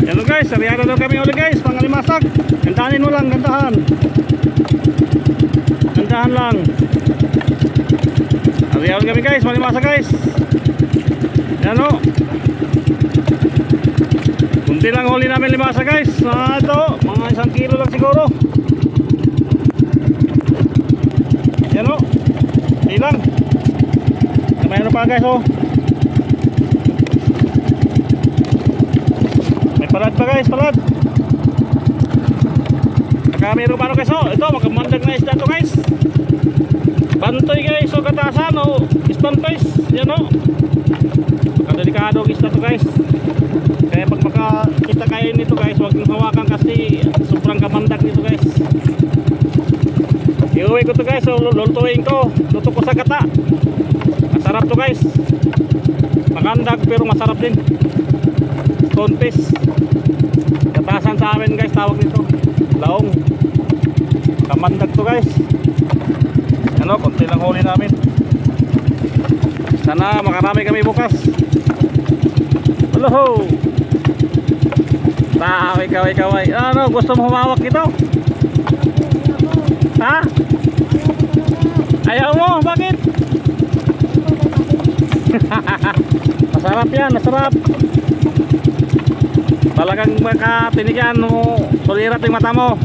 Hello guys, sariyado daw kami ulit guys, pangalimasag. Gandahanin mo lang, gandahan. Gandahan lang. Sariyado kami guys, malimasag guys. Yan o. Kunti lang huli namin limasa guys. Ito, mga 1 kilo lang siguro. Yan o. Ilang. Mayroon pa guys o. May palad pa guys, palad. Saka mayroon pa guys o. Ito, magkamandag na isda to guys. Bantoy guys o, katasan o. Ispantoys. Yan o. Delikado isda to guys. Kaya pag makakita kayo nito guys, huwag nyo hawakan kasi sobrang kamandag nito guys. Iuwi ko to guys, so lulutuin ko. Luto ko sa gata. Masarap to guys. Makandag pero masarap din. Stone fish. Katasan sa amin guys, tawag nito. Laong. Kamandag to guys. Ano, konti lang huli namin. Sana makarami kami bukas. Hello. Kaway. Ano, gusto mo humawak ito? Ha? Ayaw mo? Bakit? Masarap yan, masarap. Talagang makatinigan mo, sulirat yung mata mo.